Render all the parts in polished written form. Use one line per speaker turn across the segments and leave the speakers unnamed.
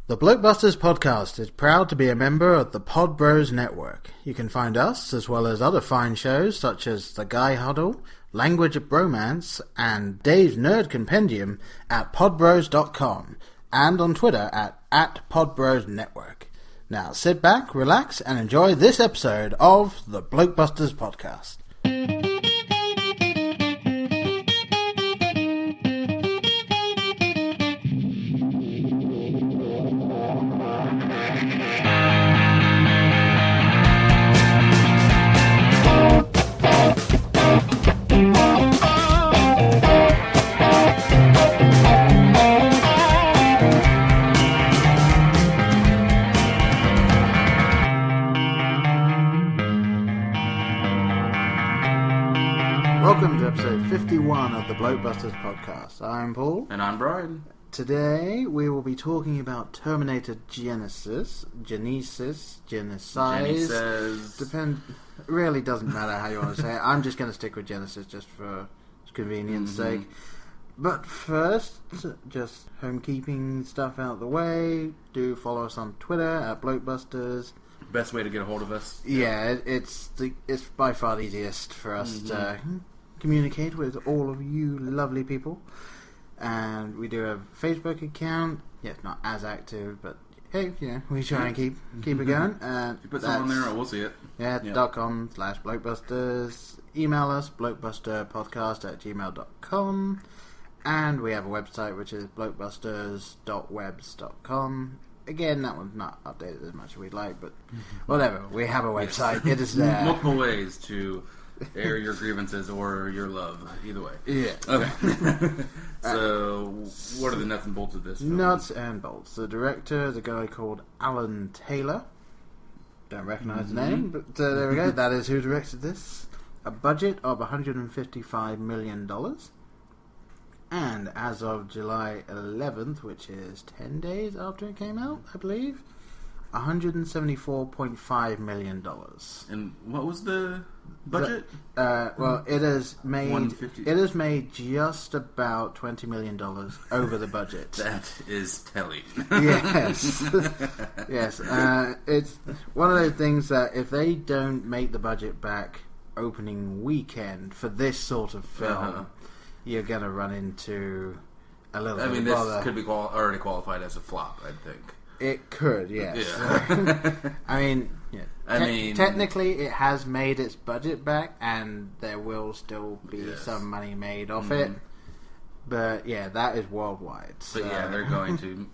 The BlokeBusters podcast is proud to be a member of the Pod Bros Network. You can find us, as well as other fine shows such as The Guy Huddle, Language of Bromance, and Dave's Nerd Compendium at podbros.com, and on Twitter at PodBrosNetwork. Now sit back, relax, and enjoy this episode of the BlokeBusters podcast. Welcome to episode 51 of the BlokeBusters podcast. I'm Paul.
And I'm Brian.
Today we will be talking about Terminated Genisys, Genisys. Really doesn't matter how you want to say it. I'm just going to stick with Genisys just for convenience sake. But first, just homekeeping stuff out of the way. Do follow us on Twitter at BlokeBusters.
Best way to get a hold of us.
Yeah, it's by far the easiest for us to communicate with all of you lovely people. And we do have a Facebook account. Yeah, it's not as active, but hey, we try and keep it going.
If you put something on there, we'll see it.
Yeah, .com/BlokeBusters. Email us, blokebusterpodcast@gmail.com. And we have a website, which is blokebusters.webs.com. Again, that one's not updated as much as we'd like, but whatever. We have a website. It is there.
Multiple ways to air your grievances or your love. Either way.
Yeah.
Okay. So, what are the nuts and bolts of this film?
Nuts and bolts. The director is a guy called Alan Taylor. Don't recognise the name, but there we go. That is who directed this. A budget of $155 million. And as of July 11th, which is 10 days after it came out, I believe, $174.5 million.
And what was the budget?
Well, it has made
$150.
Just about $20 million over the budget.
That is telling.
Yes. Yes. It's one of those things that if they don't make the budget back opening weekend for this sort of film, you're going to run into a little bit of bother.
This could be already qualified as a flop, I think.
It could, yes.
Yeah.
Technically it has made its budget back, and there will still be some money made off it. But yeah, that is worldwide. So.
But yeah, they're going to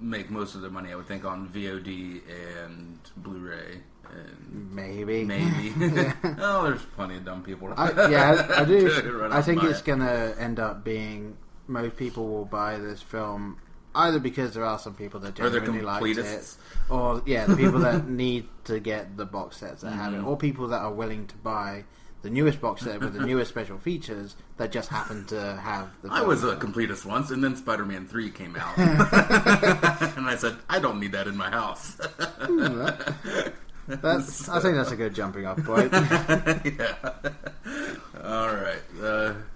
make most of their money, I would think, on VOD and Blu-ray. And
maybe.
Oh, there's plenty of dumb people.
I do. I think it's going to end up being most people will buy this film either because there are some people that genuinely like it, or the people that need to get the box sets that have it, or people that are willing to buy the newest box set with the newest special features that just happen to have the film.
I was a completist once, and then Spider-Man 3 came out. And I said, I don't need that in my house.
I think that's a good jumping off point.
Yeah. All right.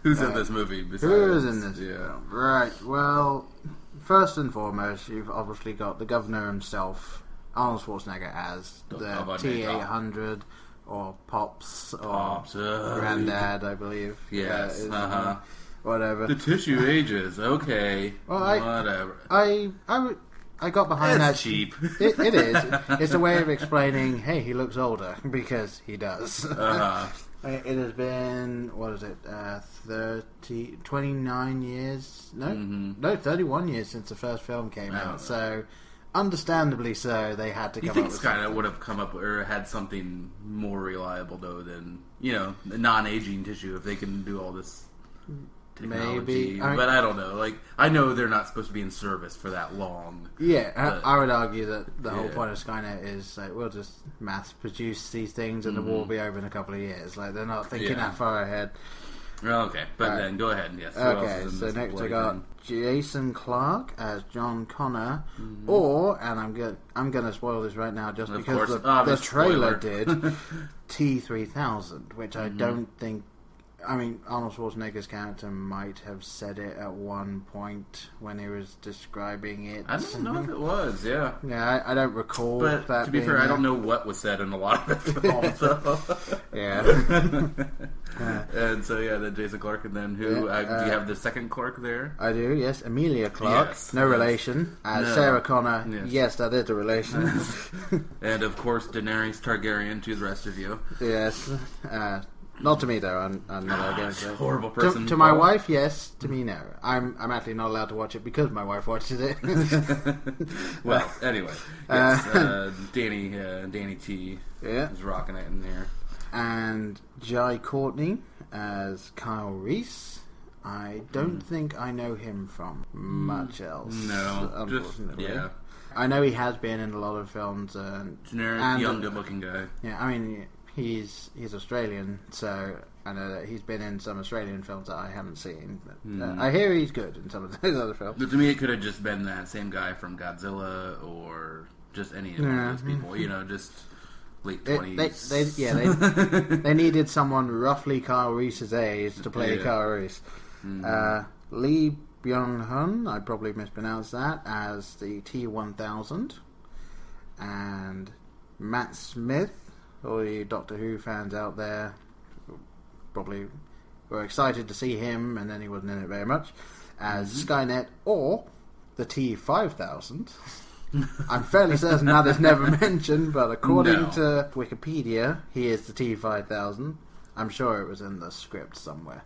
Who's in this movie?
Who's in this film? Right. Well, first and foremost, you've obviously got the governor himself, Arnold Schwarzenegger, as the T-800 or Pops or Granddad, I believe.
Yes.
Whatever.
The tissue ages. Okay.
Well,
whatever.
I got behind that.
Cheap.
It is. It's a way of explaining, hey, he looks older, because he does. It has been, 29 years? No, 31 years since the first film came out. So, understandably so, they had to come up with something.
You think Skynet would have come up or had something more reliable, though, than, non-aging tissue, if they can do all this technology.
Maybe.
But I don't know. Like, I know they're not supposed to be in service for that long.
Yeah, I would argue that the whole point of Skynet is like, we'll just mass produce these things and the war will be over in a couple of years. Like, they're not thinking that far ahead.
Okay, but then go ahead. Yes.
Okay, so next I got Jason Clarke as John Connor, or, and I'm gonna spoil this right now just because the trailer did, T-3000, which I don't think I mean, Arnold Schwarzenegger's character might have said it at one point when he was describing it.
I don't know if it was, yeah.
Yeah, I don't recall
but
that.
To be fair, I don't know what was said in a lot of the film. So.
Yeah.
And so, then Jason Clarke, and then who? Do you have the second Clarke there?
I do, yes. Emilia Clarke,
yes,
no relation. Sarah Connor, yes, that is a relation.
And, of course, Daenerys Targaryen to the rest of you.
Yes. Not to me, though. I'm not against it.
Horrible person.
To my wife, yes. To me, no. I'm actually not allowed to watch it because my wife watches it.
Well, anyway. Yes, Danny T is rocking it in there.
And Jai Courtney as Kyle Reese. I don't think I know him from much else.
No.
Unfortunately.
Yeah.
I know he has been in a lot of films.
Generic, young, good-looking guy.
Yeah, I mean... He's Australian, so I know that he's been in some Australian films that I haven't seen. But, I hear he's good in some of those other films.
But to me, it could have just been that same guy from Godzilla or just any of those people. You know, just late
20s. They needed someone roughly Kyle Reese's age to play Kyle Reese. Lee Byung-hun, I probably mispronounced that, as the T-1000. And Matt Smith, all you Doctor Who fans out there probably were excited to see him, and then he wasn't in it very much, as Skynet or the T-5000. I'm fairly certain that is never mentioned, but according to Wikipedia, he is the T-5000. I'm sure it was in the script somewhere.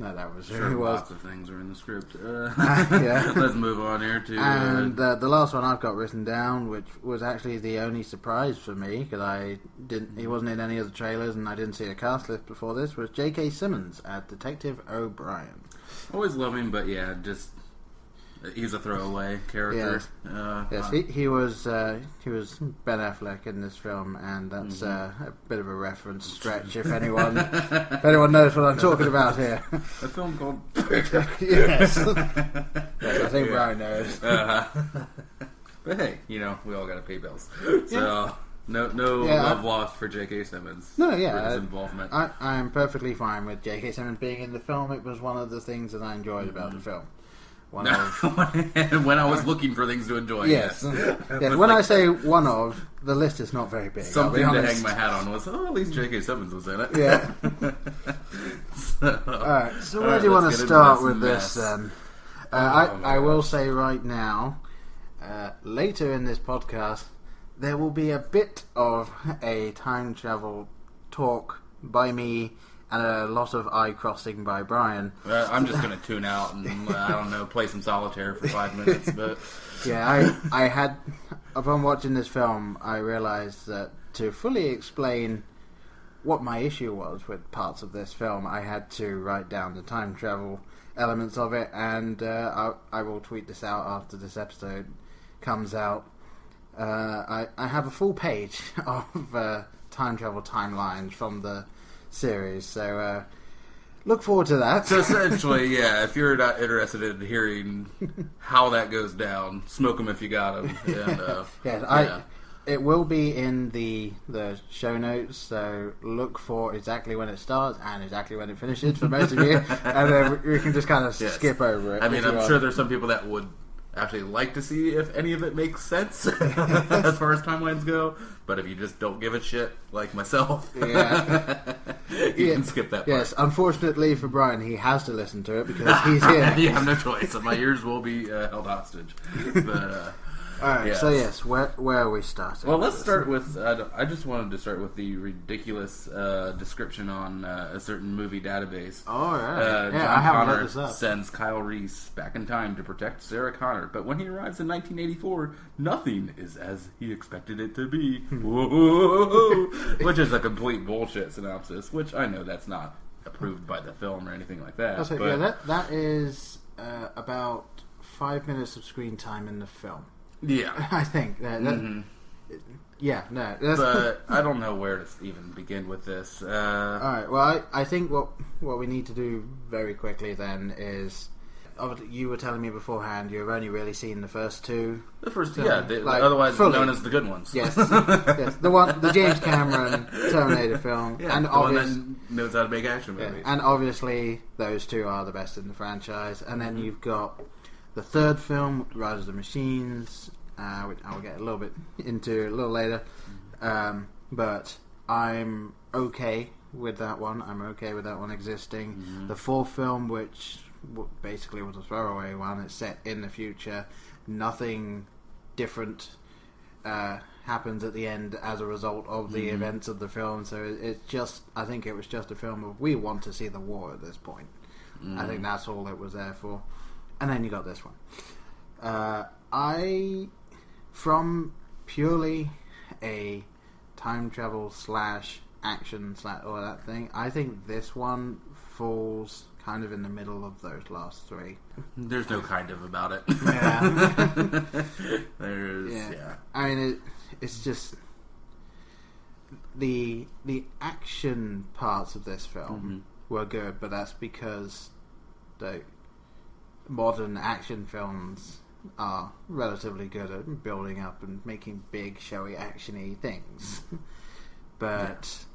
No, that was
sure. Lots of things are in the script.
Yeah.
Let's move on here to.
And the last one I've got written down, which was actually the only surprise for me, because he wasn't in any of the trailers, and I didn't see a cast list before this, was J.K. Simmons as Detective O'Brien.
Always love him, but just he's a throwaway character.
Yes, he was Ben Affleck in this film, and that's a bit of a reference stretch if anyone knows what I'm talking about here.
A film called
yes. I think Brian knows.
But hey, we all got to pay bills, so no love lost for J.K. Simmons.
No,
for his involvement.
I am perfectly fine with J.K. Simmons being in the film. It was one of the things that I enjoyed about the film. When
I was looking for things to enjoy. Yes.
When I say one of, the list is not very big.
Something to hang my hat on was, at least J.K. Simmons was in it.
Yeah. Alright, so where do you want to start with this then? I will say right now, later in this podcast, there will be a bit of a time travel talk by me and a lot of eye crossing by Brian.
I'm just going to tune out and, I don't know, play some solitaire for 5 minutes. But
yeah, I had, upon watching this film, I realised that to fully explain what my issue was with parts of this film, I had to write down the time travel elements of it, and I will tweet this out after this episode comes out. I have a full page of time travel timelines from the series, so look forward to that.
So essentially, if you're not interested in hearing how that goes down, smoke them if you got them. And,
it will be in the show notes, so look for exactly when it starts and exactly when it finishes for most of you, and then we can just kind of skip over it.
I mean, I'm sure there's some people that would actually like to see if any of it makes sense as far as timelines go, but if you just don't give a shit like myself, you can skip that part.
Yes, unfortunately for Brian, he has to listen to it because he's here.
You have no choice, and my ears will be held hostage. But
alright, so yes, where are we starting?
Well, let's start with, I just wanted to start with the ridiculous description on a certain movie database.
Oh, right.
John
I haven't
Connor
looked this up.
sends Kyle Reese back in time to protect Sarah Connor, but when he arrives in 1984, nothing is as he expected it to be. Whoa, which is a complete bullshit synopsis, which I know that's not approved by the film or anything like that.
That's
But
that is about 5 minutes of screen time in the film.
Yeah.
I think. Yeah, no.
But I don't know where to even begin with this.
Alright, well, I think what we need to do very quickly then is you were telling me beforehand you've only really seen the first two.
The first,
So,
otherwise
fully.
known as the good ones.
Yes, yes, the James Cameron Terminator film,
and the one that knows how to make action movies.
And obviously those two are the best in the franchise. And then you've got the third film, Rise of the Machines, which I'll get a little bit into a little later. But I'm okay with that one. I'm okay with that one existing.
Mm-hmm.
The fourth film, which basically was a throwaway one, it's set in the future. Nothing different happens at the end as a result of the events of the film. So it's just, I think it was just a film of, we want to see the war at this point. I think that's all it was there for. And then you got this one. From purely a time travel / action / all that thing, I think this one falls kind of in the middle of those last three.
There's no kind of about it.
Yeah.
There's, yeah.
I mean, it's just the action parts of this film were good, but that's because the modern action films are relatively good at building up and making big, showy, actiony things. But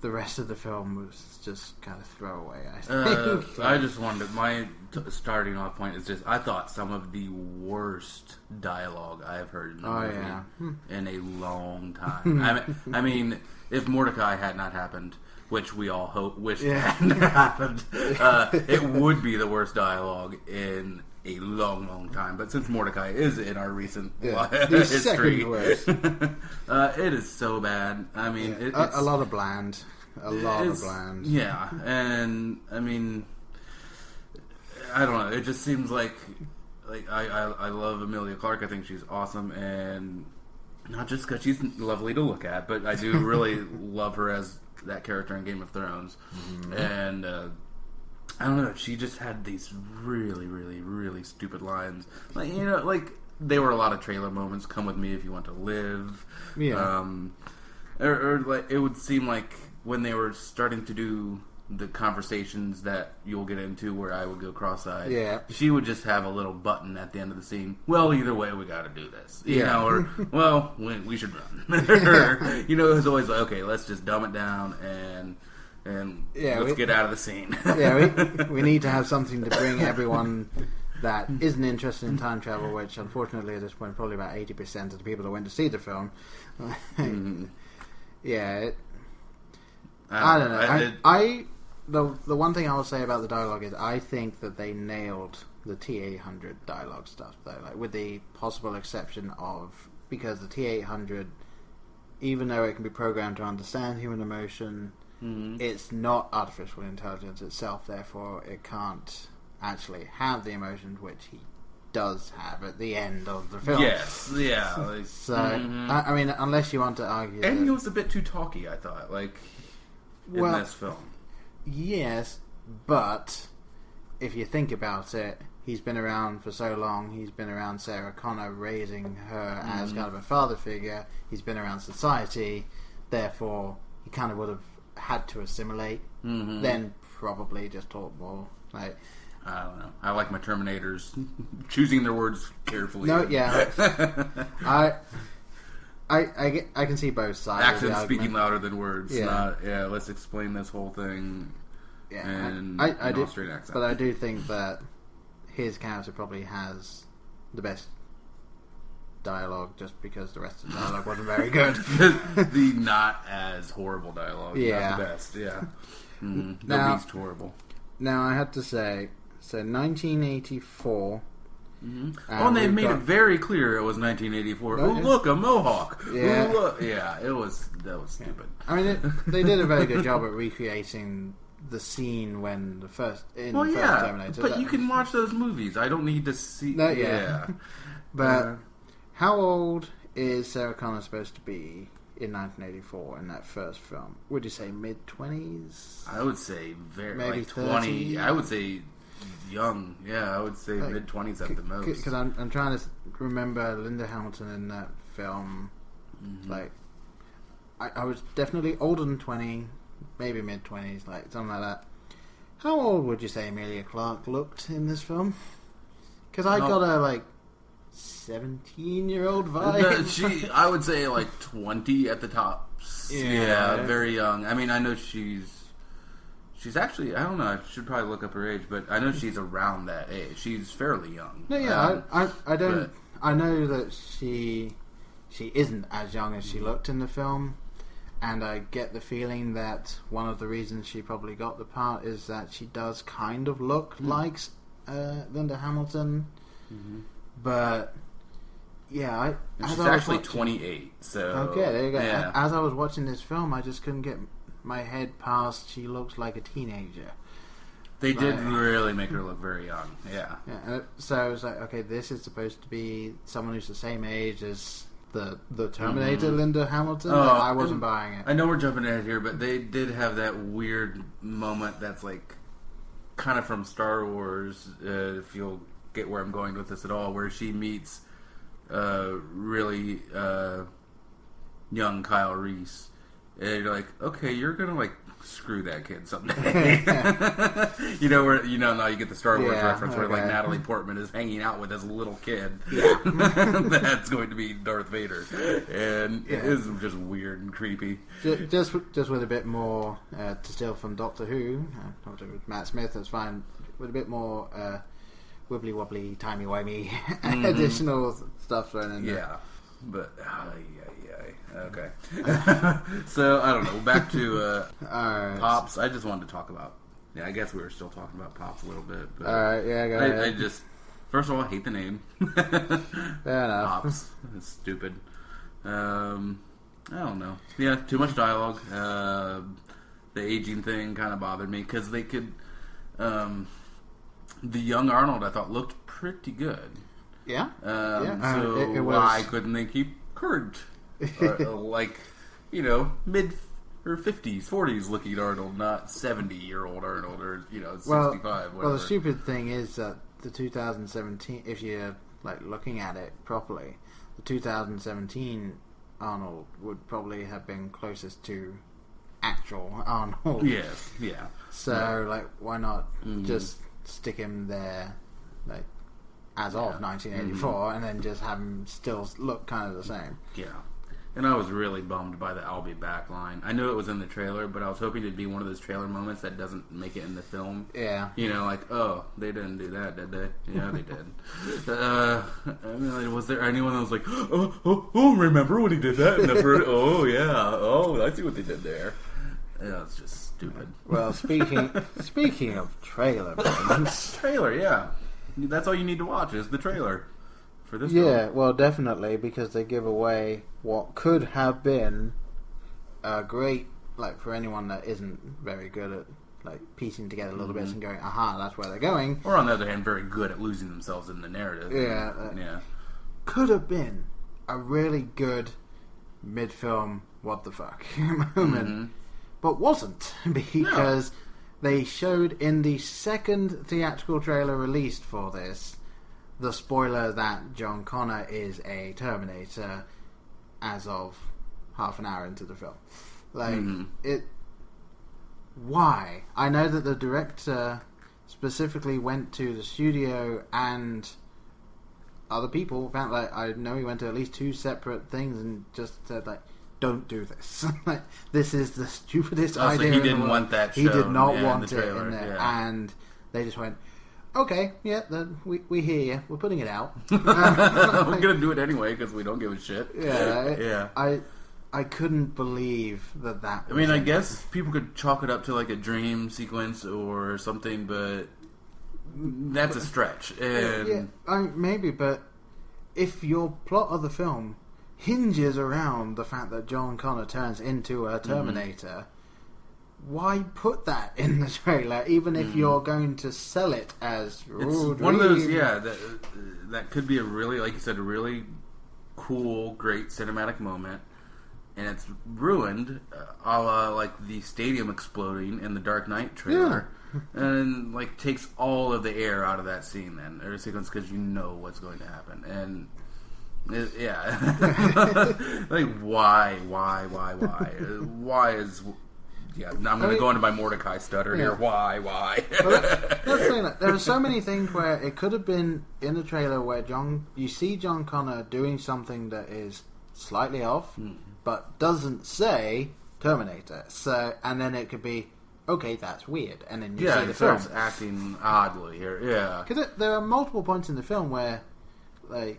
the rest of the film was just kind of throwaway, I think.
I just wanted, my starting off point is just, I thought some of the worst dialogue I've heard in a movie in a long time. I mean, if Mordecai had not happened, which we all wished hadn't happened, it would be the worst dialogue in a long, long time. But since Mordecai is in our recent history, it is so bad. I mean, it's
a lot of bland.
Yeah, and I mean, I don't know. It just seems like I love Emilia Clarke. I think she's awesome, and not just because she's lovely to look at, but I do really love her as that character in Game of Thrones. And I don't know, she just had these really, really, really stupid lines. Like, you know, like, they were a lot of trailer moments. Come with me if you want to live. Yeah. Or like, it would seem like when they were starting to do the conversations that you'll get into where I would go cross-eyed, she would just have a little button at the end of the scene. Well, either way, we got to do this, you know, or well, we should run. Or, you know, it was always like, okay, let's just dumb it down and let's get out of the scene.
We need to have something to bring everyone that isn't interested in time travel, which unfortunately at this point probably about 80% of the people that went to see the film. I don't know. The one thing I will say about the dialogue is I think that they nailed the T-800 dialogue stuff, though, like, with the possible exception of, because the T-800, even though it can be programmed to understand human emotion, it's not artificial intelligence itself, therefore it can't actually have the emotions which he does have at the end of the film.
Yes, yeah. Like,
so, I mean, unless you want to argue
and
that,
he was a bit too talky, I thought, like, in this film.
Yes, but if you think about it, he's been around for so long. He's been around Sarah Connor, raising her as kind of a father figure. He's been around society. Therefore, he kind of would have had to assimilate. Then probably just talk more. Like,
I don't know. I like my Terminators choosing their words carefully.
No, yeah. I can see both sides.
Actions speaking louder than words. Not, let's explain this whole thing.
I do,
straight accent.
but I do think that his character probably has the best dialogue, just because the rest of the dialogue wasn't very good.
The not as horrible dialogue. Not the best. Yeah. The least horrible.
Now I have to say, so 1984.
And they made it very clear it was 1984. Oh, look, a mohawk.
Yeah.
Ooh, look. Yeah, that was stupid.
I mean, they did a very good job at recreating the scene when the first Terminator.
But you can watch those movies. I don't need to see.
No, but how old is Sarah Connor supposed to be in 1984 in that first film? Would you say mid-20s?
I would say
maybe
like 20. I would say young. Yeah, I would say mid-20s at the most.
Because I'm trying to remember Linda Hamilton in that film. Like, I was definitely older than 20, maybe mid-20s, like something like that. How old would you say Emilia Clarke looked in this film? Because I got a, like, 17-year-old vibe.
I would say, like, 20 at the top. Yeah, very young. I mean, I know she's actually, I don't know, I should probably look up her age, but I know she's around that age. She's fairly young.
No, yeah, I don't... I know that she isn't as young as she looked in the film, and I get the feeling that one of the reasons she probably got the part is that she does kind of look like Linda Hamilton, but yeah,
she's actually 28. So
okay, there you go.
Yeah.
As I was watching this film, I just couldn't get my head past she looks like a teenager.
They did really make her look very young. Yeah.
So I was like, okay, this is supposed to be someone who's the same age as the Terminator, Linda Hamilton. I wasn't buying it.
I know we're jumping ahead here, but they did have that weird moment that's like kind of from Star Wars, if you'll get where I'm going with this at all, where she meets really young Kyle Reese. And you're like, okay, you're gonna like screw that kid someday. Now you get the Star Wars reference where like Natalie Portman is hanging out with as a little kid. Yeah. That's going to be Darth Vader, and it is just weird and creepy.
Just with a bit more to steal from Doctor Who, with Matt Smith. That's fine. With a bit more wibbly wobbly, timey wimey, additional stuff thrown in there.
Yeah, but okay. So I don't know. Back to Pops. I just wanted to talk about. Yeah, I guess we were still talking about Pops a little bit. But
all right. Yeah. Go ahead.
I just first of all I hate the name.
Fair enough.
Pops. It's stupid. I don't know. Yeah, too much dialogue. The aging thing kind of bothered me because they could. The young Arnold I thought looked pretty good.
Yeah.
So
it was...
why couldn't they keep current? Like, mid or 50s, 40s looking Arnold, not 70-year-old Arnold or 65. Whatever.
Well, the stupid thing is that the 2017, if you're like looking at it properly, the 2017 Arnold would probably have been closest to actual Arnold.
Yes, yeah.
So, like, why not just stick him there, like, as of 1984, and then just have him still look kind of the same.
Yeah. And I was really bummed by the "I'll be back" line. I knew it was in the trailer, but I was hoping it'd be one of those trailer moments that doesn't make it in the film.
Yeah.
Like, oh, they didn't do that, did they? Yeah, they did. I mean, was there anyone that was like, oh, remember when he did that? Oh, yeah. Oh, I see what they did there. Yeah, it's just stupid.
Well, speaking of trailer moments.
Trailer, yeah. That's all you need to watch is the trailer. For this
film. Well, definitely, because they give away what could have been a great, like, for anyone that isn't very good at, like, piecing together little bits and going, aha, that's where they're going.
Or, on the other hand, very good at losing themselves in the narrative.
Yeah. Could have been a really good mid-film what the fuck moment, but wasn't, because they showed in the second theatrical trailer released for this the spoiler that John Connor is a Terminator as of half an hour into the film. Like, why? I know that the director specifically went to the studio and other people. Apparently, I know he went to at least 2 separate things and just said, like, don't do this. Like, this is the stupidest idea.
So he didn't want that show.
He did not want
it
in there. Yeah. And they just went, okay, yeah, we hear you. We're putting it out.
We're going to do it anyway because we don't give a shit.
Yeah. I couldn't believe that was
I mean, I guess people could chalk it up to like a dream sequence or something, but that's a stretch. And
maybe, but if your plot of the film hinges around the fact that John Connor turns into a Terminator, why put that in the trailer? Even if you're going to sell it as
it's one of those, that could be a really, like you said, a really cool, great cinematic moment, and it's ruined, a la like the stadium exploding in the Dark Knight trailer, and like takes all of the air out of that scene then, or sequence, because you know what's going to happen, and. Like, why? Why is Yeah, I'm going to go into my Mordecai stutter here. Why?
That's the thing, like, there are so many things where it could have been in the trailer where you see John Connor doing something that is slightly off, but doesn't say Terminator. So, and then it could be, okay, that's weird. And then you see the film.
Starts acting oddly here. Yeah.
Because there are multiple points in the film where, like,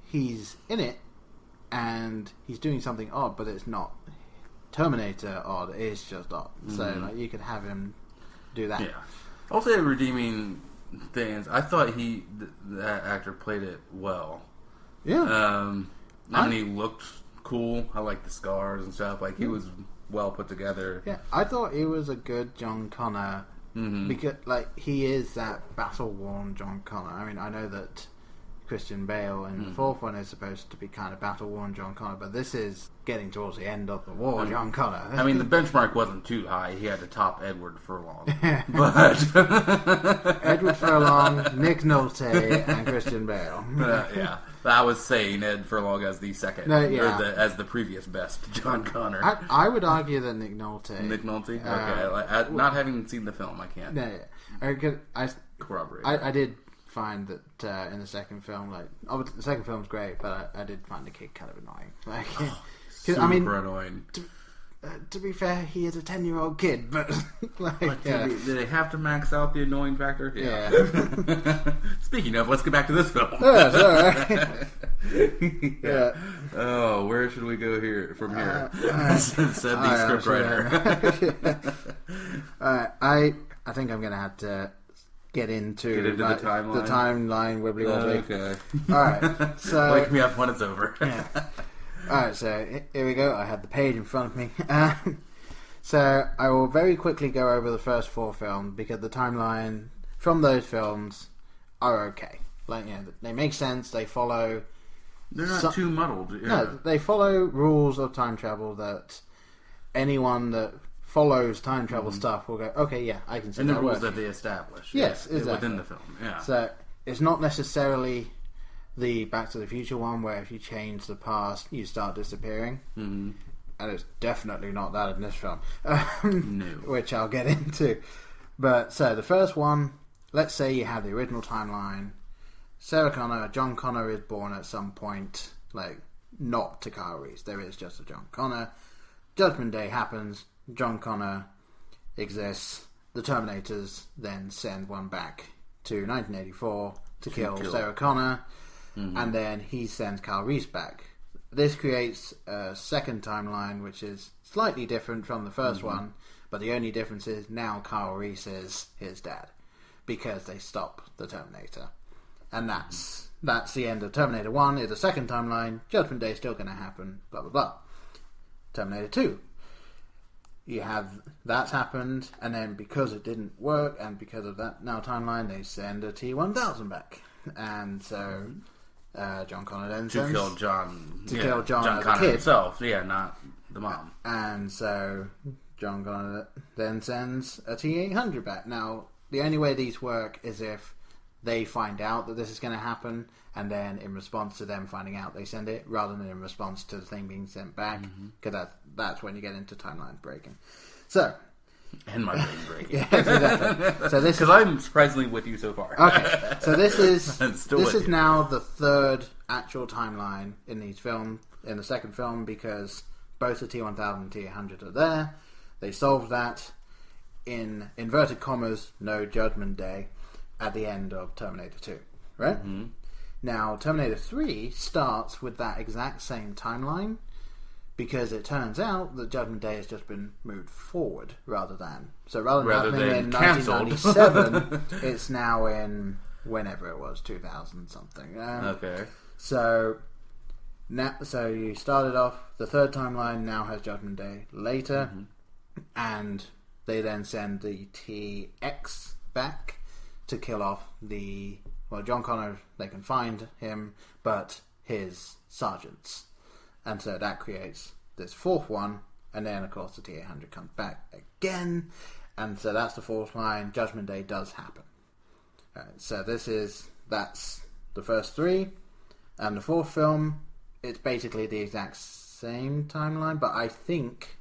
he's in it and he's doing something odd, but it's not Terminator odd. It's just odd. So, like, you could have him do that.
Yeah. Also, redeeming things. I thought that actor played it well.
Yeah.
I mean, he looked cool. I like the scars and stuff. Like, he was well put together.
Yeah, I thought he was a good John Connor because, like, he is that battle-worn John Connor. I mean, I know that Christian Bale in the fourth one is supposed to be kind of battle-worn John Connor, but this is getting towards the end of the war, John Connor.
I mean, the benchmark wasn't too high. He had to top Edward Furlong. But
Edward Furlong, Nick Nolte, and Christian Bale.
Yeah. I was saying Ed Furlong as the second, as the previous best John Connor.
I would argue that Nick Nolte.
Nick Nolte? Okay. Not having seen the film, I can't
corroborate. I did find that in the second film, like, the second film's great, but I did find the kid kind of annoying. Like,
super annoying.
To be fair, he is a 10-year-old kid, but like,
did they have to max out the annoying factor?
Yeah.
Speaking of, let's get back to this film.
Yeah.
Oh, where should we go from here? Said the scriptwriter.
I think I'm going to have to get into
the timeline.
The timeline wibbly wobbly.
Okay.
All right. So
wake me up when it's over.
Yeah. Alright, so here we go. I have the page in front of me. So I will very quickly go over the first 4 films because the timeline from those films are okay. Like, they make sense. They follow.
They're not too muddled. Yeah.
No, they follow rules of time travel that anyone that follows time travel stuff will go, okay, yeah, I can see that.
And the rules that they establish.
Yes, exactly.
Within the film. Yeah.
So it's not necessarily the Back to the Future one where if you change the past you start disappearing, and it's definitely not that in this film.
No.
Which I'll get into. But so the first one, let's say you have the original timeline. John Connor is born at some point, like, not to Kyle Reese. There is just a John Connor. Judgment Day happens. John Connor exists. The Terminators then send one back to 1984 to kill Sarah Connor. And then he sends Kyle Reese back. This creates a second timeline, which is slightly different from the first one, but the only difference is now Kyle Reese is his dad, because they stop the Terminator. And that's the end of Terminator 1. Is the second timeline. Judgment Day is still going to happen, blah, blah, blah. Terminator 2. You have that's happened, and then because it didn't work, and because of that now timeline, they send a T-1000 back. And so John Connor then sends...
To kill John
Connor
kid himself. Yeah, not the mom.
And so John Connor then sends a T-800 back. Now, the only way these work is if they find out that this is going to happen, and then in response to them finding out, they send it, rather than in response to the thing being sent back, because that's when you get into timeline breaking. So...
And my brain breaking.
Yes, exactly. So this,
because I'm surprisingly with you so far.
Okay, so this is
you.
Now the third actual timeline in these films. In the second film, because both the T-1000 and T-800 are there, they solved that in inverted commas, no Judgment Day at the end of Terminator 2, right? Now Terminator 3 starts with that exact same timeline. Because it turns out that Judgment Day has just been moved forward rather than happening in 1997, it's now in whenever it was, 2000 something.
Okay.
So you started off, the third timeline now has Judgment Day later, and they then send the TX back to kill off John Connor. They can find him, but his sergeants. And so that creates this fourth one, and then of course the T-800 comes back again, and so that's the fourth line. Judgment Day does happen. So that's the first 3, and the fourth film, it's basically the exact same timeline, but I think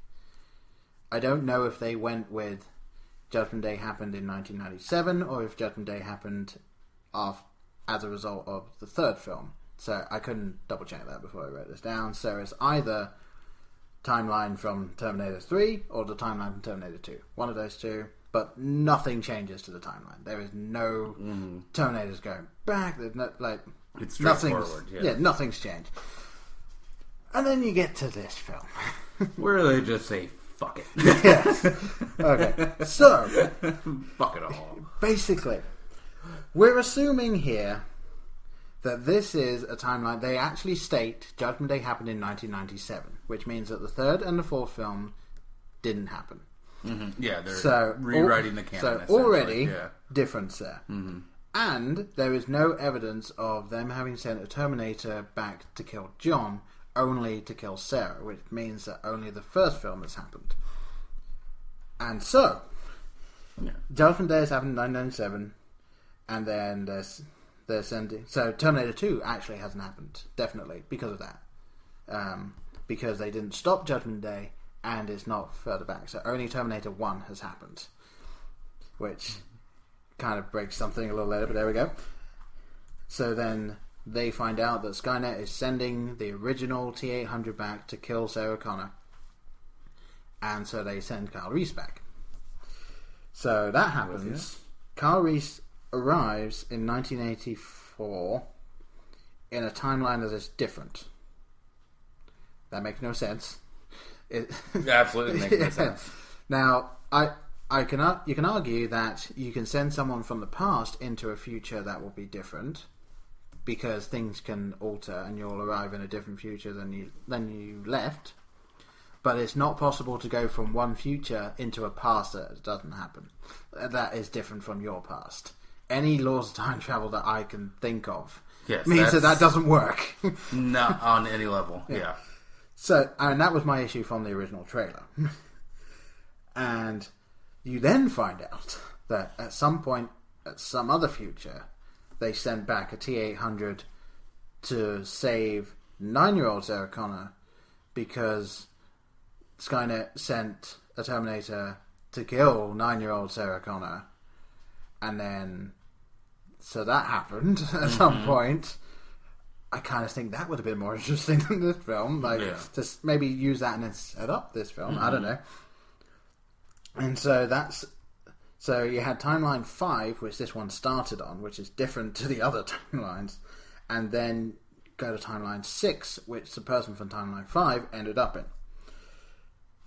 I don't know if they went with Judgment Day happened in 1997 or if Judgment Day happened as a result of the third film. So I couldn't double check that before I wrote this down. So it's either timeline from Terminator 3 or the timeline from Terminator 2. One of those two. But nothing changes to the timeline. There is no Terminators going back. There's no,
it's straightforward. Yeah,
nothing's changed. And then you get to this film.
Where they just say, fuck it.
Yes. Okay. So,
fuck it all.
Basically, we're assuming here that this is a timeline. They actually state Judgment Day happened in 1997, which means that the third and the fourth film didn't happen.
Mm-hmm. Yeah, they're rewriting the canon.
So already difference there. Mm-hmm. And there is no evidence of them having sent a Terminator back to kill John, only to kill Sarah, which means that only the first film has happened. And so, Judgment Day has happened in 1997, and then they're sending... So Terminator 2 actually hasn't happened, definitely, because of that. Because they didn't stop Judgment Day, and it's not further back. So only Terminator 1 has happened, which kind of breaks something a little later, but there we go. So then they find out that Skynet is sending the original T-800 back to kill Sarah Connor, and so they send Kyle Reese back. So that happens. Kyle Reese arrives in 1984 in a timeline that is different. That makes no sense. It
absolutely makes no sense.
Now, you can argue that you can send someone from the past into a future that will be different, because things can alter and you'll arrive in a different future than you left. But it's not possible to go from one future into a past that doesn't happen. That is different from your past. Any laws of time travel that I can think of means that doesn't work.
Not on any level. Yeah.
So, and that was my issue from the original trailer. And you then find out that at some point, at some other future, they sent back a T-800 to save 9-year-old Sarah Connor because Skynet sent a Terminator to kill 9-year-old Sarah Connor. And then, so that happened at some point. I kind of think that would have been more interesting than this film. Just maybe use that and then set up this film. I don't know. And so so you had timeline 5, which this one started on, which is different to the other timelines, and then go to timeline 6, which the person from timeline 5 ended up in.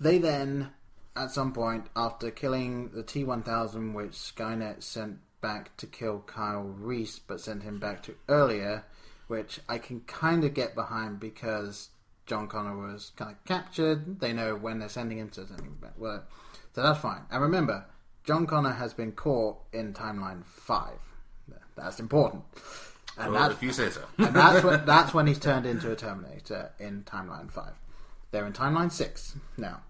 They then, at some point, after killing the T-1000, which Skynet sent back to kill Kyle Reese, but sent him back to earlier, which I can kind of get behind because John Connor was kind of captured. They know when they're sending him to send him back. Well, so that's fine. And remember, John Connor has been caught in timeline 5. That's important. And
if you say so.
And that's when he's turned into a Terminator in timeline 5. They're in timeline 6 now,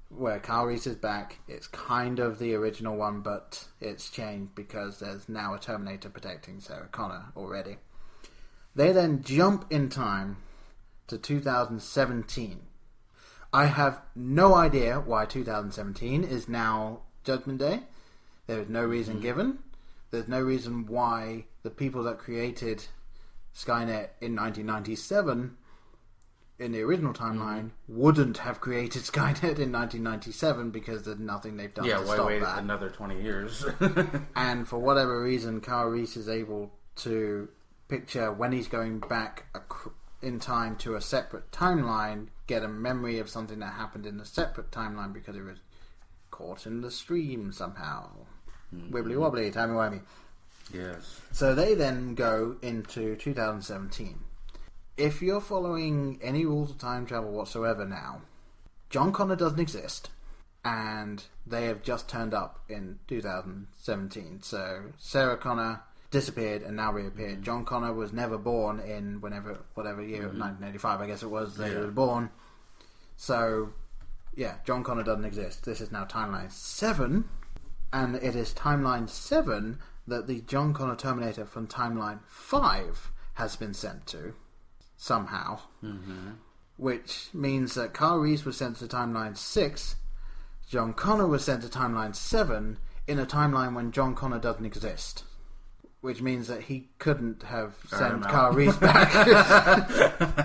where Kyle Reese is back. It's kind of the original one, but it's changed because there's now a Terminator protecting Sarah Connor already. They then jump in time to 2017. I have no idea why 2017 is now Judgment Day. There is no reason given. There's no reason why the people that created Skynet in 1997 in the original timeline wouldn't have created Skynet in 1997 because there's nothing they've done to stop that.
Yeah, why wait another 20 years?
And for whatever reason, Kyle Reese is able to picture when he's going back in time to a separate timeline, get a memory of something that happened in a separate timeline because he was caught in the stream somehow. Wibbly wobbly, timey wimey.
Yes.
So they then go into 2017. If you're following any rules of time travel whatsoever now, John Connor doesn't exist, and they have just turned up in 2017. So Sarah Connor disappeared and now reappeared. John Connor was never born in whatever year, 1985 I guess it was, they were born. So, yeah, John Connor doesn't exist. This is now timeline 7, and it is timeline 7 that the John Connor Terminator from timeline 5 has been sent to, somehow. Which means that Kyle Reese was sent to timeline 6, John Connor was sent to Timeline 7 in a timeline when John Connor doesn't exist. Which means that he couldn't have sent Kyle Reese back.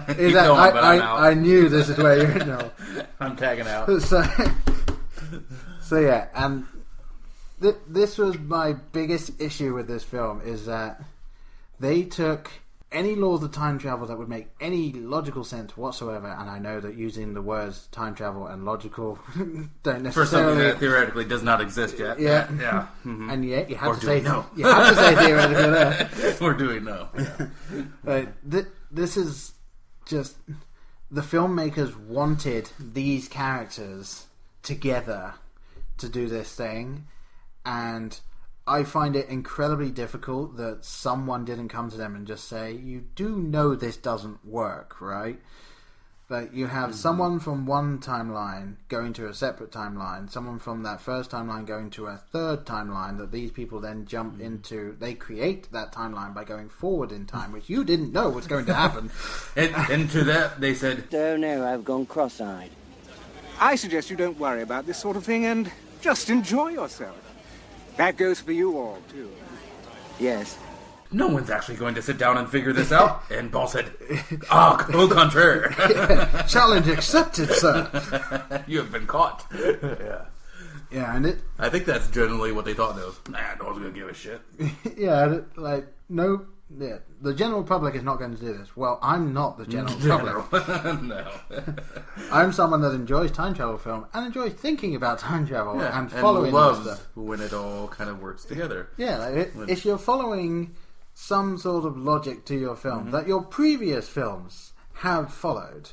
I knew this is where you're... No.
I'm tagging out.
So yeah, and this was my biggest issue with this film, is that they took any laws of time travel that would make any logical sense whatsoever, and I know that using the words time travel and logical don't necessarily...
For something that theoretically does not exist yet.
Yeah.
Yeah. Mm-hmm.
And yet you have to say no. You have to say theoretically there.
Or do we know? Yeah.
But this is just... The filmmakers wanted these characters together to do this thing, and I find it incredibly difficult that someone didn't come to them and just say, you do know this doesn't work, right? That you have someone from one timeline going to a separate timeline, someone from that first timeline going to a third timeline, that these people then jump into. They create that timeline by going forward in time, which you didn't know was going to happen.
And to that they said,
"Oh no, I've gone cross-eyed."
I suggest you don't worry about this sort of thing and just enjoy yourself. That goes for you all, too.
Yes.
no one's actually going to sit down and figure this out. And Paul said, au contraire.
Yeah. Challenge accepted, sir.
You have been caught. Yeah.
Yeah, and
I think that's generally what they thought, though. Nah, no one's going to give a shit.
Yeah, like, no... Yeah, the general public is not going to do this. Well, I'm not the general public.
No.
I'm someone that enjoys time travel film and enjoys thinking about time travel and following
and loves
stuff.
when it all kind of works together.
Yeah, like if you're following some sort of logic to your film that your previous films have followed,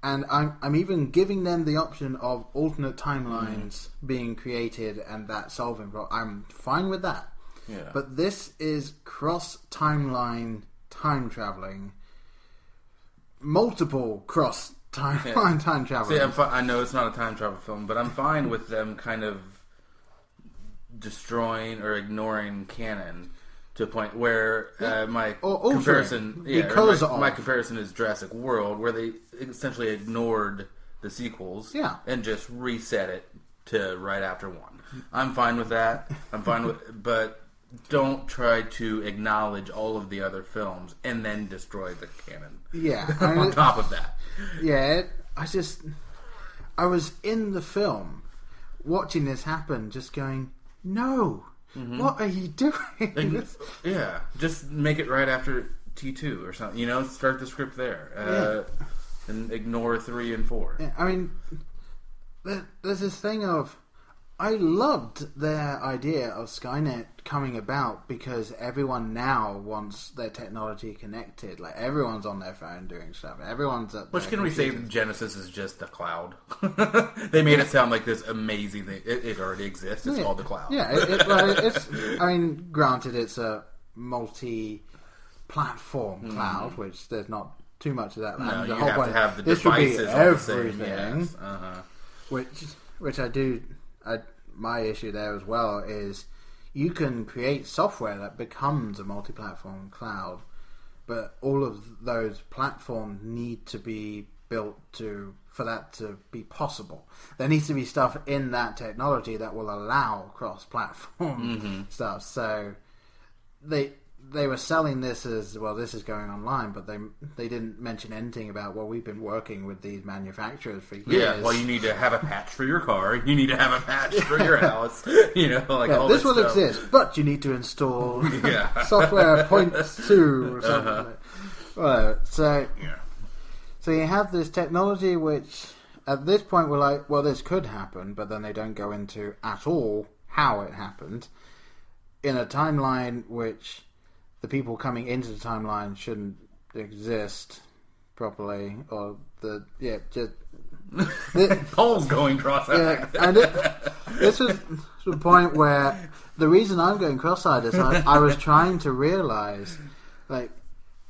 and I'm even giving them the option of alternate timelines being created and that solving. I'm fine with that.
Yeah.
But this is cross-timeline time traveling. Multiple cross-timeline time traveling.
See, I know it's not a time travel film, but I'm fine with them kind of destroying or ignoring canon to a point where my comparison... my comparison is Jurassic World, where they essentially ignored the sequels and just reset it to right after one. I'm fine with that. But don't try to acknowledge all of the other films and then destroy the canon.
Yeah.
On top of that.
Yeah, I was in the film watching this happen, just going, no, what are you doing?
Yeah, just make it right after T2 or something. Start the script there. And ignore 3 and 4.
Yeah, I mean, there's this thing of, I loved their idea of Skynet coming about because everyone now wants their technology connected. Like, everyone's on their phone doing stuff. Everyone's at
Which can we say Genisys is just the cloud? They made it sound like this amazing thing. It already exists. It's called the cloud.
Yeah, granted, it's a multi-platform cloud, which there's not too much of that.
No,
the
you
whole
have
point,
to have the
this
devices
would be
everything.
everything.
Yes.
Which I do... my issue there as well is you can create software that becomes a multi-platform cloud, but all of those platforms need to be built for that to be possible. There needs to be stuff in that technology that will allow cross-platform stuff. So they were selling this as, well, this is going online, but they didn't mention anything about, well, we've been working with these manufacturers for years.
Yeah, well, you need to have a patch for your car. You need to have a patch for your house. All
this
will
stuff. Exist, but you need to install software points to or something. So you have this technology which, at this point, we're like, well, this could happen, but then they don't go into at all how it happened in a timeline which the people coming into the timeline shouldn't exist properly, or
Paul's going cross-eyed.
Yeah, and this was the point where the reason I'm going cross-eyed is I was trying to realise, like,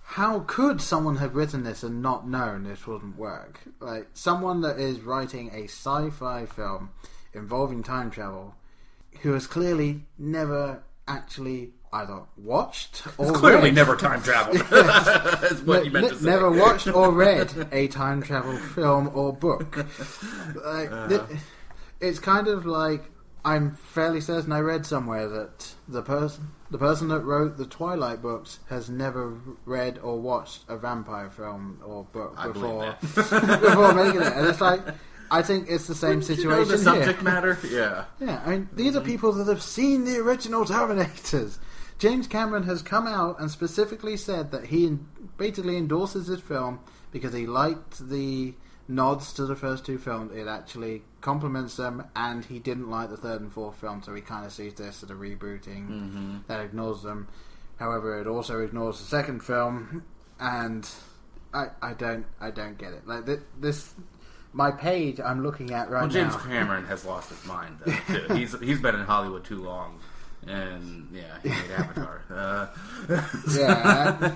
how could someone have written this and not known this wouldn't work? Like, someone that is writing a sci-fi film involving time travel, who has clearly never actually either watched or
clearly
read.
Never time traveled. That's what you meant to say.
Never watched or read a time travel film or book. It's kind of like, I'm fairly certain I read somewhere that the person that wrote the Twilight books has never read or watched a vampire film or book before before making it. And it's like, I think it's the same situation
the subject
here.
matter? Yeah.
Yeah, I mean, these are people that have seen the original Terminators. James Cameron has come out and specifically said that he basically endorses this film because he liked the nods to the first two films. It actually complements them, and he didn't like the third and fourth film, so he kind of sees this as a rebooting that ignores them. However, it also ignores the second film, and I don't get it. Like this. My page I'm looking at right now.
James Cameron has lost his mind, though, too. He's been in Hollywood too long. And, yeah, he made Avatar.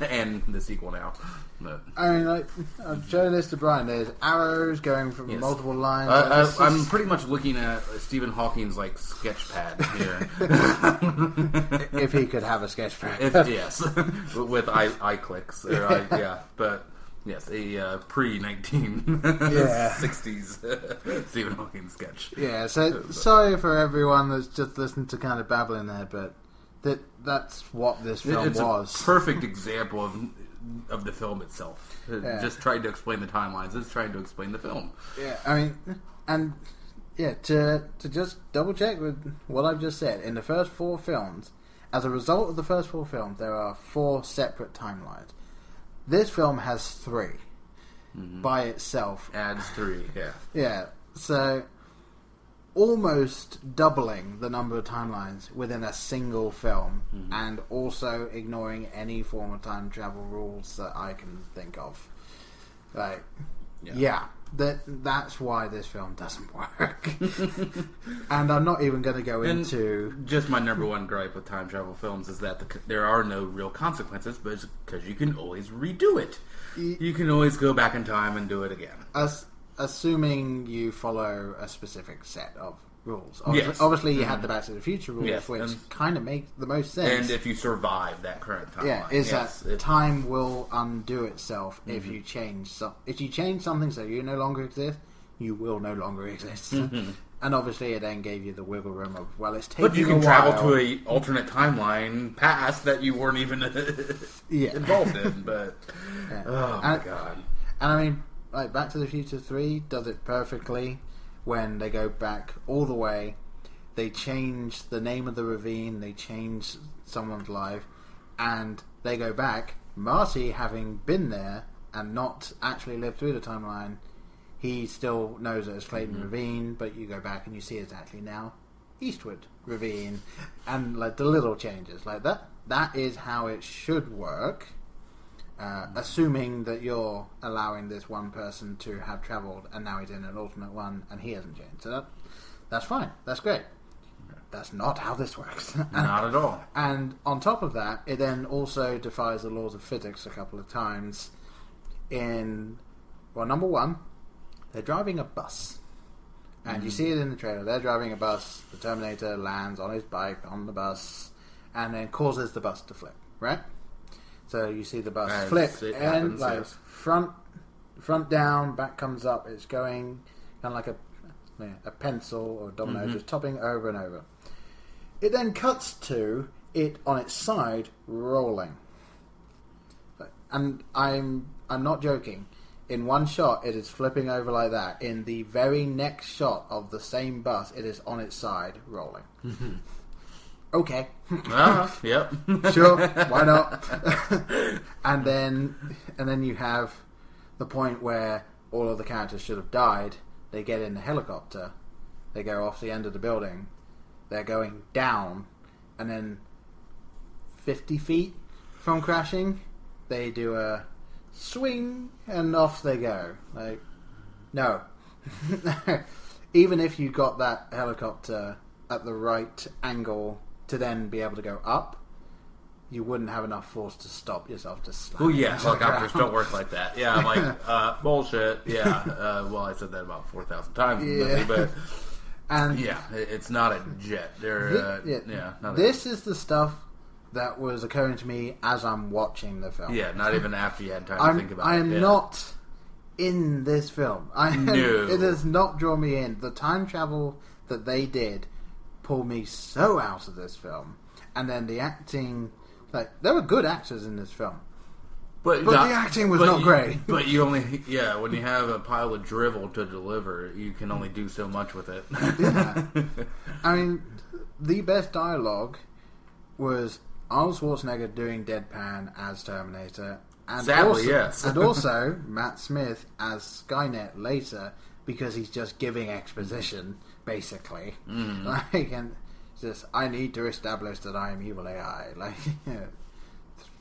And the sequel now. But,
I mean, like, I'm showing this to Brian. There's arrows going from multiple lines.
I'm pretty much looking at Stephen Hawking's, like, sketch pad here.
If he could have a sketch pad.
Yes. With eye clicks. But... Yes, a pre-1960s Stephen Hawking sketch.
Yeah, so sorry for everyone that's just listened to kind of babbling there, but that's what this film was.
It's a perfect example of the film itself. Just trying to explain the timelines. It's trying to explain the film.
Yeah, I mean, and yeah, to just double check with what I've just said, in the first four films, as a result of the first four films, there are 4 separate timelines. This film has 3 by itself.
Adds 3, yeah.
Yeah, so almost doubling the number of timelines within a single film, and also ignoring any form of time travel rules that I can think of. Like, that's why this film doesn't work. And I'm not even going to go into...
Just my number one gripe with time travel films is that there are no real consequences, but because you can always redo it. You can always go back in time and do it again.
Assuming you follow a specific set of rules.
Yes.
Obviously you had the Back to the Future rules, which kind of make the most sense.
And if you survive that current timeline.
That time will undo itself if you change if you change something so you no longer exist, you will no longer exist. And obviously it then gave you the wiggle room of, well, it's taking a while.
But you can travel to a alternate timeline past that you weren't even involved in. But oh my god. And
I mean, like, Back to the Future 3 does it perfectly. When they go back all the way, they change the name of the ravine, they change someone's life, and they go back. Marty, having been there and not actually lived through the timeline, he still knows that it's Clayton Ravine, but you go back and you see it's actually now Eastwood Ravine, and like the little changes like that is how it should work. Assuming that you're allowing this one person to have travelled and now he's in an alternate one and he hasn't changed. So that's fine. That's great. That's not how this works.
Not at all.
And on top of that, it then also defies the laws of physics a couple of times. Number one, they're driving a bus. And you see it in the trailer. They're driving a bus. The Terminator lands on his bike on the bus and then causes the bus to flip, right? So you see the bus flip and front down, back comes up. It's going kind of like a pencil or a domino, just topping over and over. It then cuts to it on its side rolling, and I'm not joking. In one shot, it is flipping over like that. In the very next shot of the same bus, it is on its side rolling. Okay.
Yep.
Sure, why not? and then you have the point where all of the characters should have died. They get in the helicopter. They go off the end of the building. They're going down, and then 50 feet from crashing, they do a swing, and off they go. Like, no. Even if you got that helicopter at the right angle to then be able to go up, you wouldn't have enough force to stop yourself to slam.
Oh yeah, helicopters don't work like that. Yeah, I'm like, bullshit. Yeah, well, I said that about 4,000 times in the movie, but it's not a jet. This
is the stuff that was occurring to me as I'm watching the film.
Yeah, not even after you had time to think about it.
I am not in this film.
No.
It does not draw me in. The time travel that they did pulled me so out of this film. And then the acting, like, there were good actors in this film. But the acting was not great.
But you only, when you have a pile of drivel to deliver, you can only do so much with it.
Yeah. I mean, the best dialogue was Arnold Schwarzenegger doing deadpan as Terminator. And
Sadly,
also,
yes.
And also Matt Smith as Skynet later, because he's just giving exposition, basically.
Mm.
Like, and just, I need to establish that I am evil AI. Like, you know,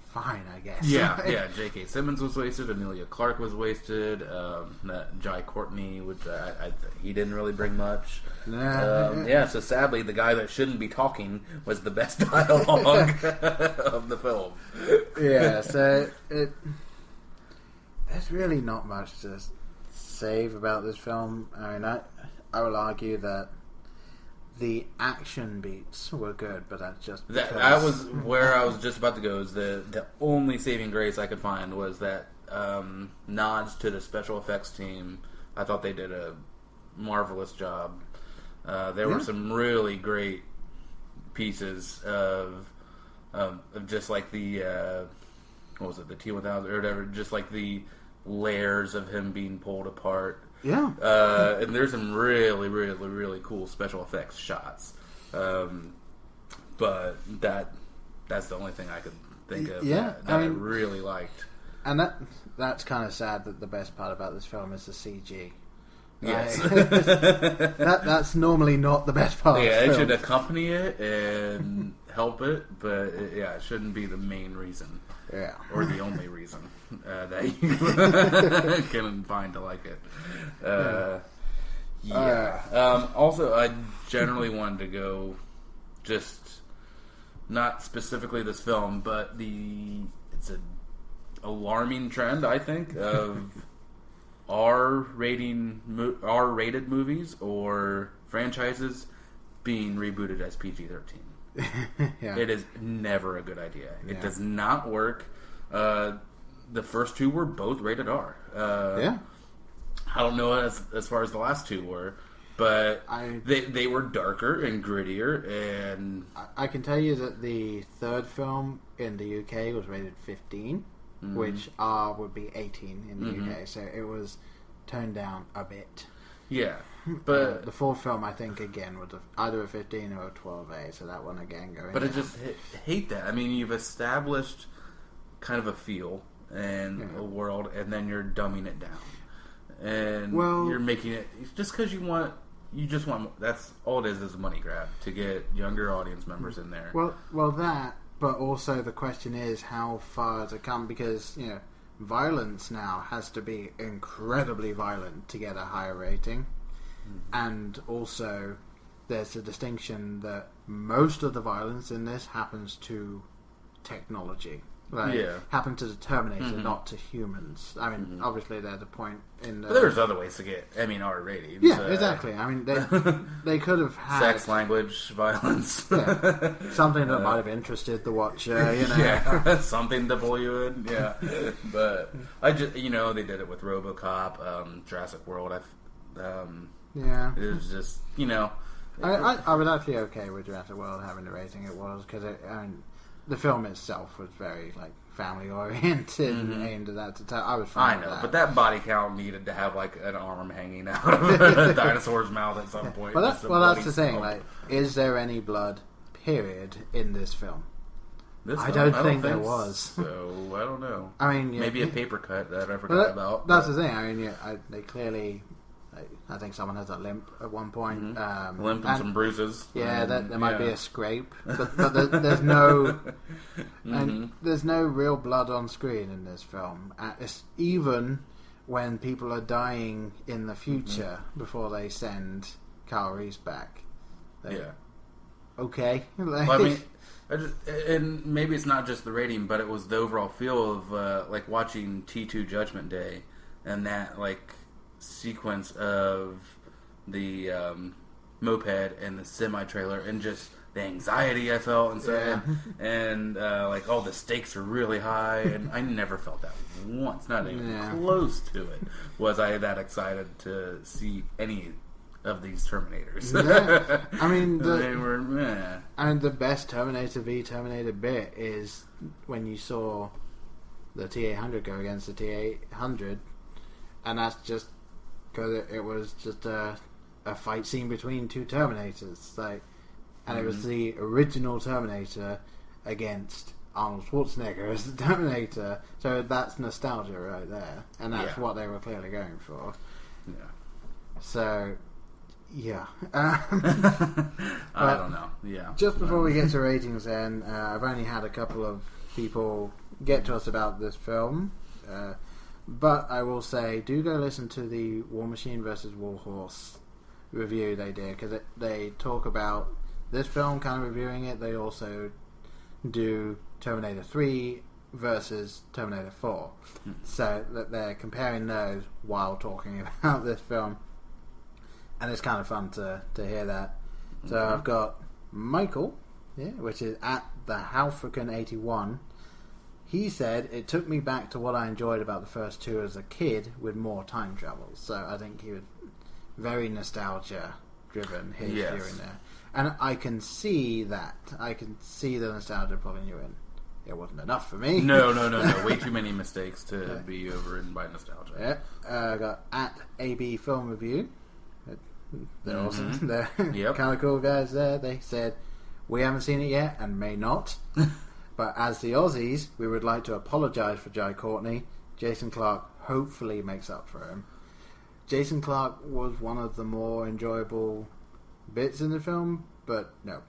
fine, I guess.
Yeah, J.K. Simmons was wasted. Amelia Clark was wasted. That Jai Courtney, which he didn't really bring much. So sadly, the guy that shouldn't be talking was the best dialogue of the film.
Yeah, so there's really not much to save about this film. I mean, I will argue that the action beats were good, but that's just because...
That was where I was just about to go. Is the only saving grace I could find was that nods to the special effects team. I thought they did a marvelous job. There were some really great pieces of just like the what was it, the T-1000 or whatever, just like the layers of him being pulled apart.
Yeah.
And there's some really, really, really cool special effects shots. But that's the only thing I could think of that I really liked.
And that's kind of sad that the best part about this film is the CG.
Yes.
That's normally not the best part of the film.
It should accompany it and help it, but it shouldn't be the main reason.
Yeah.
Or the only reason that you can find to like it. Also, I generally wanted to go just not specifically this film, but it's an alarming trend, I think, of R-rated movies or franchises being rebooted as PG-13.
Yeah.
It is never a good idea. It does not work. The first two were both rated R. I don't know as far as the last two were, but they were darker and grittier. And
I can tell you that the third film in the UK was rated 15, which R would be 18 in the UK, so it was toned down a bit.
Yeah, but
the fourth film, I think, again, was either a 15 or a 12A, so that one again going
But
down.
I just hate that. I mean, you've established kind of a feel and a world, and then you're dumbing it down. And you're making it... Just because you just want... That's all it is a money grab to get younger audience members in there.
Well, that, but also the question is how far to come, because, you know, violence now has to be incredibly violent to get a higher rating. And also there's a distinction that most of the violence in this happens to technology. Happen to the Terminator, not to humans. I mean, obviously there's a point in the...
But there's other ways to get, R ratings.
Yeah, exactly. I mean, they could have had...
Sex, language, violence.
Something that might have interested the watcher, you know.
Something to pull you in, But I just, they did it with RoboCop, Jurassic World. It was just,
I was actually okay with Jurassic World having the rating it was, because the film itself was very family oriented and aimed at that. I was fine.
I know, but that body count needed to have an arm hanging out of a dinosaur's mouth at some point.
Well, that's the thing. Is there any blood? Period in this film? I don't think there was.
So I don't know.
I mean,
maybe a paper cut that I forgot about.
That's the thing. I mean, they clearly. I think someone has a limp at one point.
Limp and some bruises.
Yeah, there might be a scrape, but there's no, and there's no real blood on screen in this film. It's even when people are dying in the future before they send Kyle Reese back. Okay.
Well, I mean, and maybe it's not just the rating, but it was the overall feel of watching T2 Judgment Day and that sequence of the moped and the semi-trailer and just the anxiety I felt and stuff, and like, the stakes are really high, and I never felt that once, not even close to it. Was I that excited to see any of these Terminators?
I mean,
they were meh.
And the best Terminator v Terminated bit is when you saw the T-800 go against the T-800, and that's just because it was just a fight scene between two Terminators, like, and it was the original Terminator against Arnold Schwarzenegger as the Terminator, so that's nostalgia right there, and that's what they were clearly going for.
Yeah.
So, yeah.
I don't know. Yeah.
Just before we get to ratings, then, I've only had a couple of people get to us about this film, but I will say, do go listen to the War Machine vs. Warhorse review they did, because they talk about this film, kind of reviewing it. They also do Terminator 3 versus Terminator 4, so that they're comparing those while talking about this film, and it's kind of fun to hear that. So I've got Michael, which is at the Halfrican81. He said, it took me back to what I enjoyed about the first two as a kid with more time travel. So I think he was very nostalgia driven here during there. And I can see that. I can see the nostalgia pulling you in. It wasn't enough for me.
No. Way too many mistakes to be overridden by nostalgia.
I got at AB Film Review. They're awesome. They're kind of cool guys there. They said, we haven't seen it yet and may not. But as the Aussies, we would like to apologise for Jai Courtney. Jason Clarke hopefully makes up for him. Jason Clarke was one of the more enjoyable bits in the film, but no.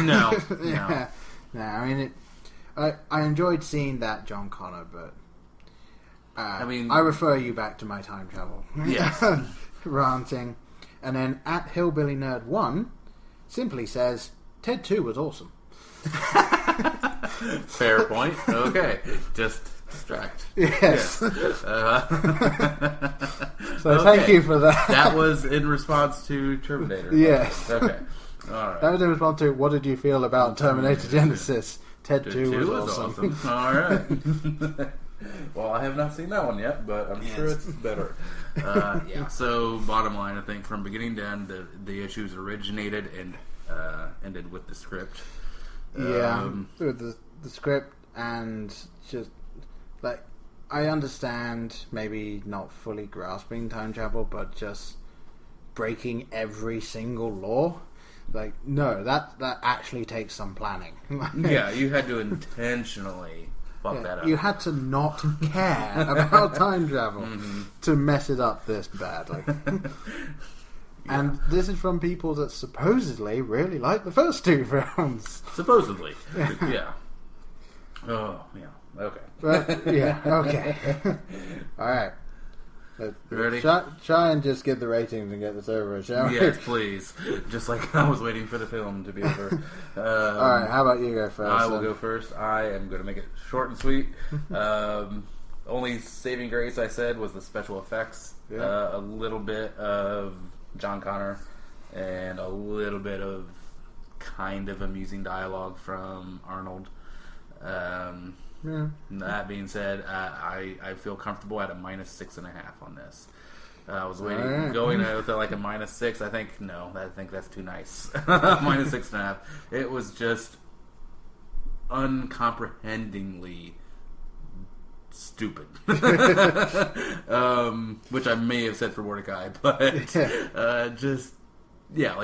No.
I mean, I enjoyed seeing that John Connor, but I refer you back to my time travel.
Yes.
Ranting. And then at Hillbilly Nerd 1 simply says, Ted 2 was awesome.
Fair point. Okay. Just distract.
Yes. So
okay.
Thank you for that.
That was in response to Terminator.
Yes.
Okay. All right.
That was in response to, what did you feel about Terminator Genisys? Ted 2 was awesome.
All right. Well, I have not seen that one yet, but I'm sure it's better. So bottom line, I think from beginning to end, the issues originated and ended with the script.
With the script, and just like, I understand maybe not fully grasping time travel, but just breaking every single law. Like, no, that actually takes some planning.
Yeah, you had to intentionally fuck that up.
You had to not care about time travel to mess it up this badly. And this is from people that supposedly really like the first two films.
Supposedly. Yeah. Oh, yeah. Okay.
Okay. Alright.
Ready?
Try and just get the ratings and get this over with, shall we?
Yes, please. Just like I was waiting for the film to be over.
Alright, how about you go first?
I will go first. I am going to make it short and sweet. Only saving grace, I said, was the special effects. A little bit of John Connor and a little bit of kind of amusing dialogue from Arnold. That being said, I feel comfortable at a -6.5 on this. I was waiting, going with like a -6. I think that's too nice. -6.5. It was just uncomprehendingly stupid. Which I may have said for Mordecai, but like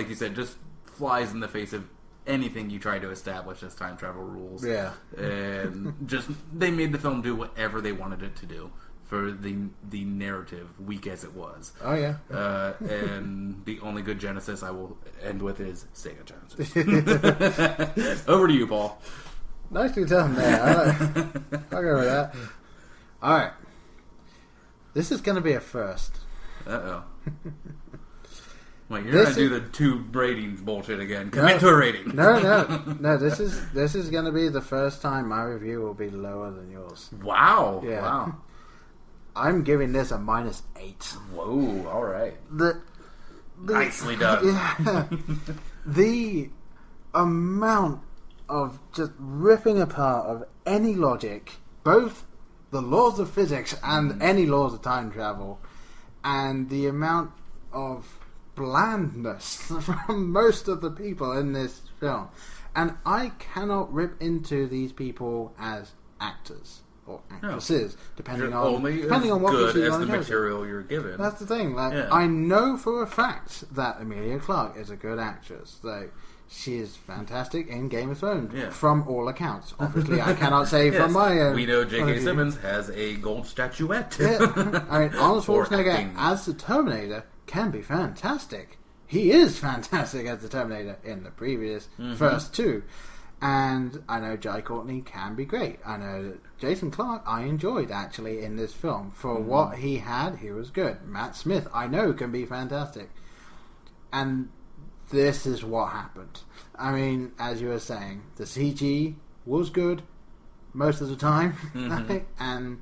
you said, just flies in the face of anything you try to establish as time travel rules. Yeah. And just, they made the film do whatever they wanted it to do for the narrative, weak as it was.
Oh, yeah.
And the only good Genesis I will end with is Sega Genesis. Over to you, Paul.
Nicely done there. I'll go with that. Alright. This is going to be a first.
Uh-oh. Wait, you're going to do the two ratings bullshit again. Commit to a rating.
No. This is going to be the first time my review will be lower than yours.
Wow.
Yeah.
Wow.
I'm giving this a -8.
Whoa, alright.
The
Nicely done.
Yeah. amount of just ripping apart of any logic, both the laws of physics and any laws of time travel, and the amount of blandness from most of the people in this film. And I cannot rip into these people as actors or actresses, depending on
what
good
as the material you're given.
That's the thing. I know for a fact that Emilia Clarke is a good actress. She is fantastic in Game of Thrones, from all accounts. Obviously, I cannot say from my own.
We know J.K. Simmons has a gold statuette.
I mean, Arnold Schwarzenegger as the Terminator can be fantastic. He is fantastic as the Terminator in the previous first two. And I know Jai Courtney can be great. I know that Jason Clarke I enjoyed actually in this film. For what he had, he was good. Matt Smith I know can be fantastic. And this is what happened. I mean, as you were saying, the CG was good most of the time, and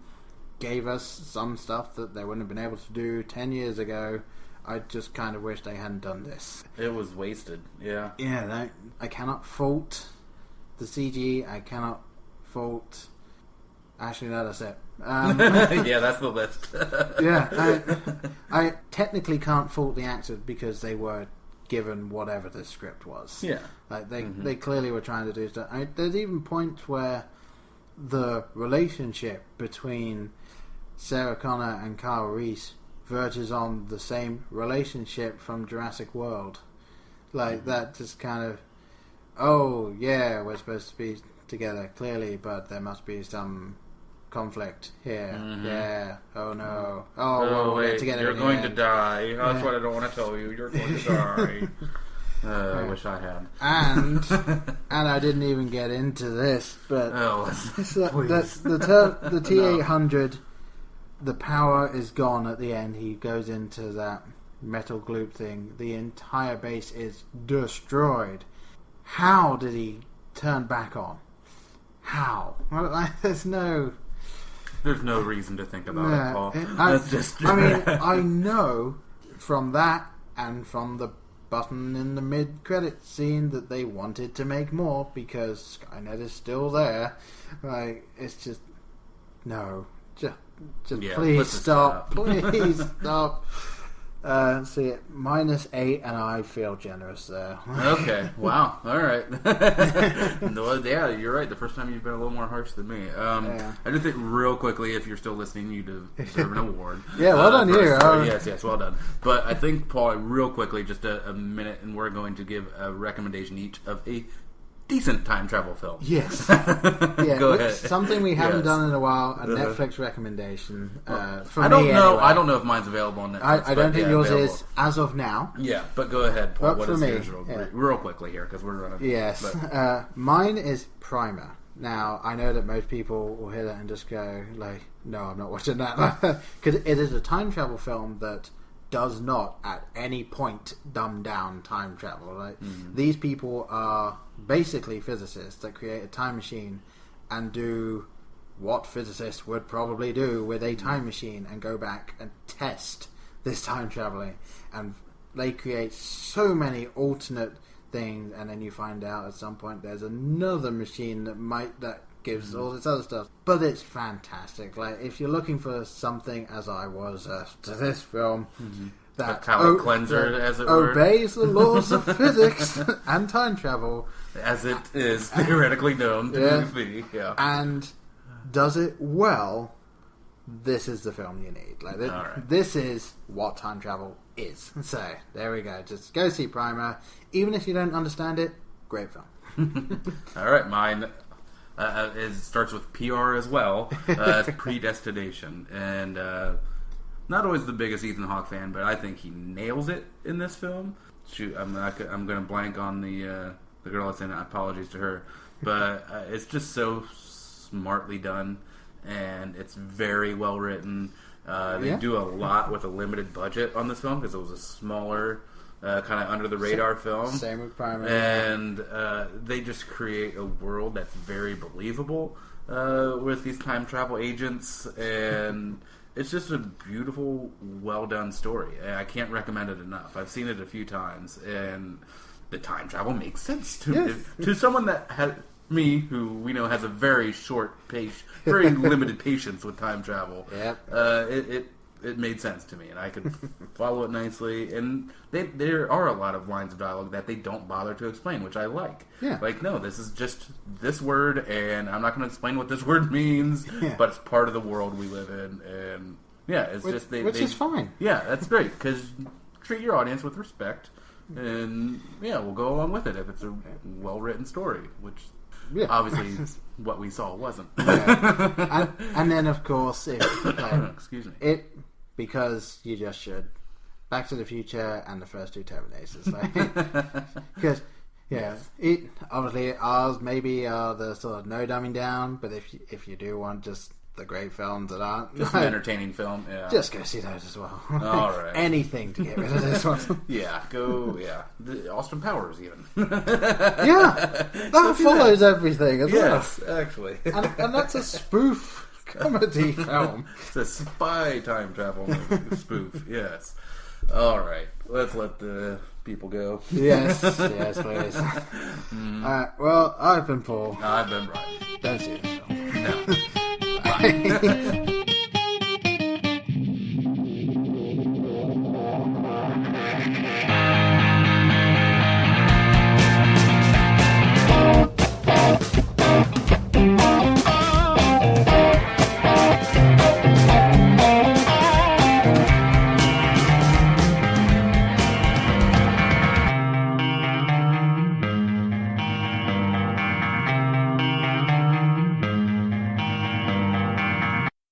gave us some stuff that they wouldn't have been able to do 10 years ago. I just kind of wish they hadn't done this.
It was wasted, yeah.
Yeah, I cannot fault the CG. I cannot fault... Actually, no, that's it.
Yeah, that's the list.
I technically can't fault the actors because they were given whatever the script was.
Yeah.
They clearly were trying to do stuff. There's even points where the relationship between Sarah Connor and Kyle Reese verges on the same relationship from Jurassic World. That just kind of, oh yeah, we're supposed to be together clearly, but there must be some conflict here. Yeah. Oh no. Oh,
wait,
we're together.
You're going to die. That's what I don't want to tell you. You're going to die. I wish I had. And
I didn't even get into this, but the
please.
T-800, the power is gone at the end. He goes into that metal gloop thing. The entire base is destroyed. How did he turn back on? How? There's no
reason to think about it, Paul.
I know from that and from the button in the mid-credit scene that they wanted to make more because Skynet is still there. It's just no. Just please stop. Please stop. See it -8, and I feel generous there.
Okay, wow, all right. No, yeah, you're right. The first time you've been a little more harsh than me. I do think, real quickly, if you're still listening, you deserve an award.
Yeah, well done you.
Yes, well done. But I think, Paul, real quickly, just a minute, and we're going to give a recommendation each of a decent time travel film.
Yes.
Go ahead.
Something we haven't done in a while, a Netflix recommendation.
I don't know. I don't know if mine's available on Netflix.
I don't think yours is as of now.
Yeah, but go ahead, Paul. What is yours real quickly here, because we're running.
Yes. Mine is Primer. Now, I know that most people will hear that and just go, no, I'm not watching that. Because it is a time travel film that does not at any point dumb down time travel. These people are basically physicists that create a time machine and do what physicists would probably do with a time machine and go back and test this time traveling, and they create so many alternate things, and then you find out at some point there's another machine that gives all this other stuff. But it's fantastic. If you're looking for something, as I was to this film, that
palate cleanser, as it were,
obeys the laws of physics and time travel,
as it is theoretically known to be,
and does it well. This is the film you need. This is what time travel is. So there we go. Just go see Primer. Even if you don't understand it, great film.
All right, mine. It starts with PR as well. It's Predestination, and not always the biggest Ethan Hawke fan, but I think he nails it in this film. Shoot, I'm going to blank on the girl that's in it. Apologies to her, but it's just so smartly done, and it's very well written. They do a lot with a limited budget on this film because it was a smaller, kind of under the radar film.
Same with Primer.
And they just create a world that's very believable with these time travel agents, and it's just a beautiful, well done story. I can't recommend it enough. I've seen it a few times, and the time travel makes sense to someone that has me, who we know has a very very limited patience with time travel.
Yep.
It made sense to me, and I could follow it nicely. And there are a lot of lines of dialogue that they don't bother to explain, which I like.
Yeah.
Like, no, this is just this word, and I'm not going to explain what this word means, but it's part of the world we live in. And yeah, it's just
which is fine.
Yeah, that's great, because treat your audience with respect, and yeah, we'll go along with it if it's a well-written story, which obviously what we saw wasn't.
And then, of course,
excuse me.
Because you just should. Back to the Future and the first two Terminators. Because, obviously ours maybe are the sort of no dumbing down, but if you do want just the great films that aren't...
Just an entertaining film, yeah.
Just go see those as well.
All right.
Anything to get rid of this one.
The Austin Powers, even.
That follows everything as well.
Yes, actually.
And that's a spoof comedy film.
It's a spy time travel spoof, yes. All right, let's let the people go.
Yes, please. Well, I've been Paul.
I've been Brian.
Don't see this film.
No.
Bye.